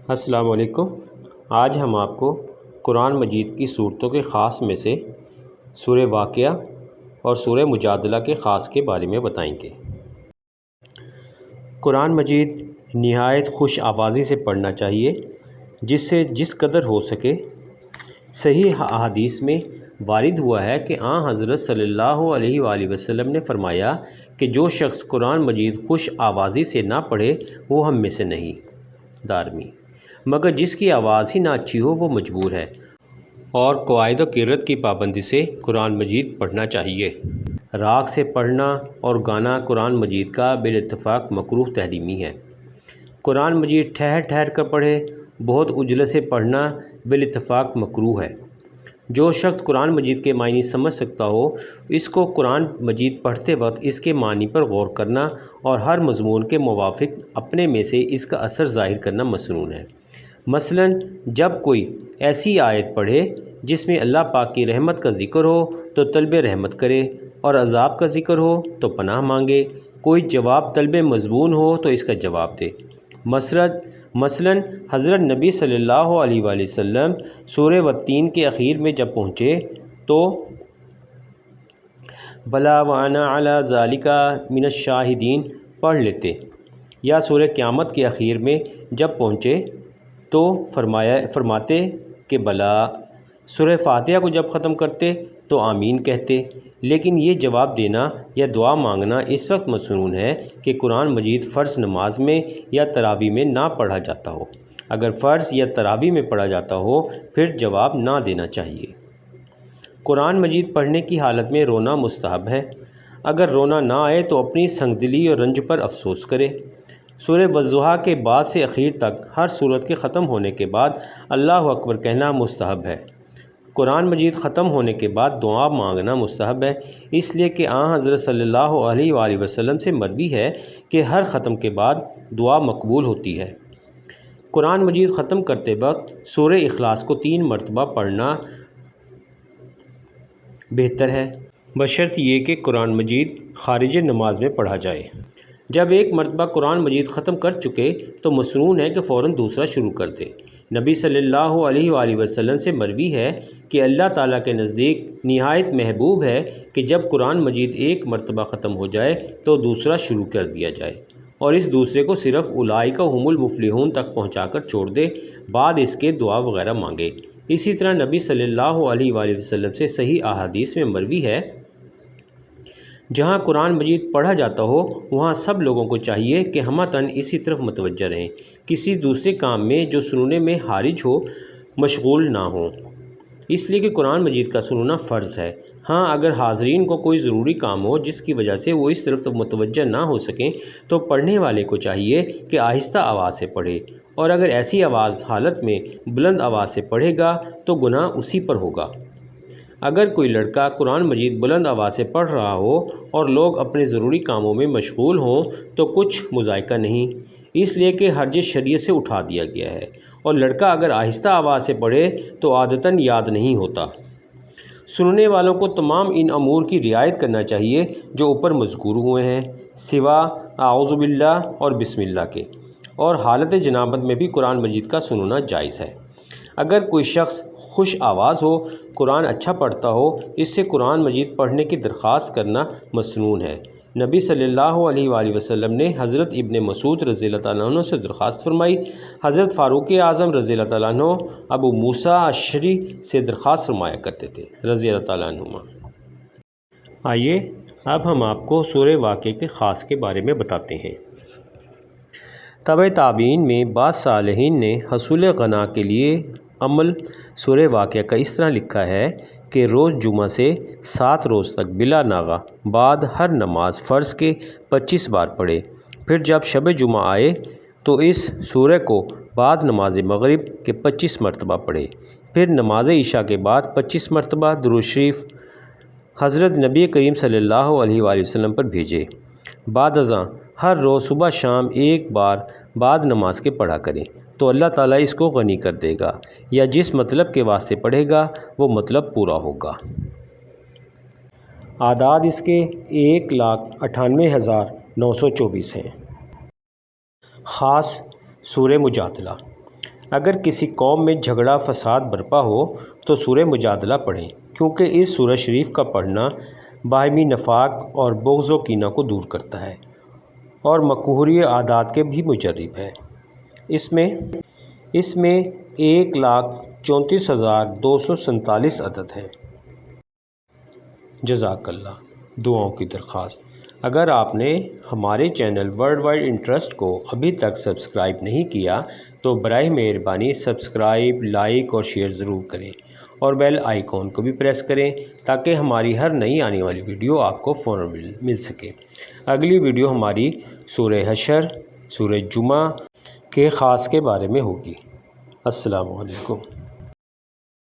السلام علیکم۔ آج ہم آپ کو قرآن مجید کی صورتوں کے خاص میں سے سورہ واقعہ اور سورہ مجادلہ کے خاص کے بارے میں بتائیں گے۔ قرآن مجید نہایت خوش آوازی سے پڑھنا چاہیے، جس سے جس قدر ہو سکے۔ صحیح احادیث میں وارد ہوا ہے کہ حضرت صلی اللہ علیہ وآلہ وسلم نے فرمایا کہ جو شخص قرآن مجید خوش آوازی سے نہ پڑھے وہ ہم میں سے نہیں، دارمی، مگر جس کی آواز ہی نہ اچھی ہو وہ مجبور ہے، اور قواعد و قرت کی پابندی سے قرآن مجید پڑھنا چاہیے۔ راگ سے پڑھنا اور گانا قرآن مجید کا بالاتفاق مکروہ تحریمی ہے۔ قرآن مجید ٹھہر ٹھہر کر پڑھے، بہت عجلت سے پڑھنا بالاتفاق مکروہ ہے۔ جو شخص قرآن مجید کے معنی سمجھ سکتا ہو، اس کو قرآن مجید پڑھتے وقت اس کے معنی پر غور کرنا اور ہر مضمون کے موافق اپنے میں سے اس کا اثر ظاہر کرنا مسنون ہے۔ مثلاً جب کوئی ایسی آیت پڑھے جس میں اللہ پاک کی رحمت کا ذکر ہو تو طلب رحمت کرے، اور عذاب کا ذکر ہو تو پناہ مانگے۔ کوئی جواب طلب مضمون ہو تو اس کا جواب دے۔ مثلاً حضرت نبی صلی اللہ علیہ وآلہ وسلم سورہ والتین کے اخیر میں جب پہنچے تو بلا وانا علی ذالک من الشاہدین پڑھ لیتے، یا سورہ قیامت کے اخیر میں جب پہنچے تو فرماتے کہ بلا۔ سورہ فاتحہ کو جب ختم کرتے تو آمین کہتے۔ لیکن یہ جواب دینا یا دعا مانگنا اس وقت مسنون ہے کہ قرآن مجید فرض نماز میں یا تراویح میں نہ پڑھا جاتا ہو۔ اگر فرض یا تراویح میں پڑھا جاتا ہو پھر جواب نہ دینا چاہیے۔ قرآن مجید پڑھنے کی حالت میں رونا مستحب ہے۔ اگر رونا نہ آئے تو اپنی سنگدلی اور رنج پر افسوس کرے۔ سورہ والضحیٰ کے بعد سے اخیر تک ہر سورت کے ختم ہونے کے بعد اللہ اکبر کہنا مستحب ہے۔ قرآن مجید ختم ہونے کے بعد دعا مانگنا مستحب ہے، اس لیے کہ حضرت صلی اللہ علیہ وآلہ وسلم سے مروی ہے کہ ہر ختم کے بعد دعا مقبول ہوتی ہے۔ قرآن مجید ختم کرتے وقت سورہ اخلاص کو 3 مرتبہ پڑھنا بہتر ہے، بشرط یہ کہ قرآن مجید خارج نماز میں پڑھا جائے۔ جب ایک مرتبہ قرآن مجید ختم کر چکے تو مسنون ہے کہ فوراً دوسرا شروع کر دے۔ نبی صلی اللہ علیہ وآلہ وسلم سے مروی ہے کہ اللہ تعالیٰ کے نزدیک نہایت محبوب ہے کہ جب قرآن مجید ایک مرتبہ ختم ہو جائے تو دوسرا شروع کر دیا جائے، اور اس دوسرے کو صرف اولئک ھم المفلحون تک پہنچا کر چھوڑ دے، بعد اس کے دعا وغیرہ مانگے۔ اسی طرح نبی صلی اللہ علیہ وآلہ وسلم سے صحیح احادیث میں مروی ہے جہاں قرآن مجید پڑھا جاتا ہو وہاں سب لوگوں کو چاہیے کہ ہمتاً اسی طرف متوجہ رہیں، کسی دوسرے کام میں جو سننے میں حارج ہو مشغول نہ ہوں، اس لیے کہ قرآن مجید کا سننا فرض ہے۔ اگر حاضرین کو کوئی ضروری کام ہو جس کی وجہ سے وہ اس طرف متوجہ نہ ہو سکیں تو پڑھنے والے کو چاہیے کہ آہستہ آواز سے پڑھے، اور اگر ایسی حالت میں بلند آواز سے پڑھے گا تو گناہ اسی پر ہوگا۔ اگر کوئی لڑکا قرآن مجید بلند آواز سے پڑھ رہا ہو اور لوگ اپنے ضروری کاموں میں مشغول ہوں تو کچھ مضائقہ نہیں، اس لیے کہ حرج شریعت سے اٹھا دیا گیا ہے، اور لڑکا اگر آہستہ آواز سے پڑھے تو عادتاً یاد نہیں ہوتا۔ سننے والوں کو تمام ان امور کی رعایت کرنا چاہیے جو اوپر مذکور ہوئے ہیں، سوا اعوذ باللہ اور بسم اللہ کے، اور حالت جنابت میں بھی قرآن مجید کا سننا جائز ہے۔ اگر کوئی شخص خوش آواز ہو، قرآن اچھا پڑھتا ہو، اس سے قرآن مجید پڑھنے کی درخواست کرنا مسنون ہے۔ نبی صلی اللہ علیہ وآلہ وسلم نے حضرت ابن مسعود رضی اللہ تعالیٰ عنہ سے درخواست فرمائی، حضرت فاروق اعظم رضی اللہ تعالیٰ عنہ ابو موسیٰ اشعری سے درخواست فرمایا کرتے تھے رضی اللہ تعالیٰ عنہما۔ آئیے اب ہم آپ کو سورہ واقعہ کے خاص کے بارے میں بتاتے ہیں۔ تبع تابعین میں بعض صالحین نے حصول غنا کے لیے عمل سورہ واقعہ کا اس طرح لکھا ہے کہ روز جمعہ سے 7 روز تک بلا ناغہ بعد ہر نماز فرض کے 25 بار پڑھے، پھر جب شب جمعہ آئے تو اس سورہ کو بعد نماز مغرب کے 25 مرتبہ پڑھے، پھر نماز عشاء کے بعد 25 مرتبہ درود شریف حضرت نبی کریم صلی اللہ علیہ وآلہ وسلم پر بھیجے۔ بعد ازاں ہر روز صبح شام ایک بار بعد نماز کے پڑھا کریں تو اللہ تعالیٰ اس کو غنی کر دے گا، یا جس مطلب کے واسطے پڑھے گا وہ مطلب پورا ہوگا۔ اعداد اس کے 1,98,924 ہیں۔ خاص سورہ مجادلہ۔ اگر کسی قوم میں جھگڑا فساد برپا ہو تو سورہ مجادلہ پڑھیں، کیونکہ اس سورہ شریف کا پڑھنا باہمی نفاق اور بغض و کینہ کو دور کرتا ہے اور مکروہ عادات کے بھی مجرب ہے۔ اس میں 1,34,247 عدد ہیں۔ جزاک اللہ۔ دعاؤں کی درخواست: اگر آپ نے ہمارے چینل ورلڈ وائڈ انٹرسٹ کو ابھی تک سبسکرائب نہیں کیا تو براہ مہربانی سبسکرائب، لائک اور شیئر ضرور کریں اور بیل آئیکن کو بھی پریس کریں تاکہ ہماری ہر نئی آنے والی ویڈیو آپ کو فوراً مل سکے۔ اگلی ویڈیو ہماری سورہ حشر، سورہ جمعہ کے خاص کے بارے میں ہوگی۔ السلام علیکم۔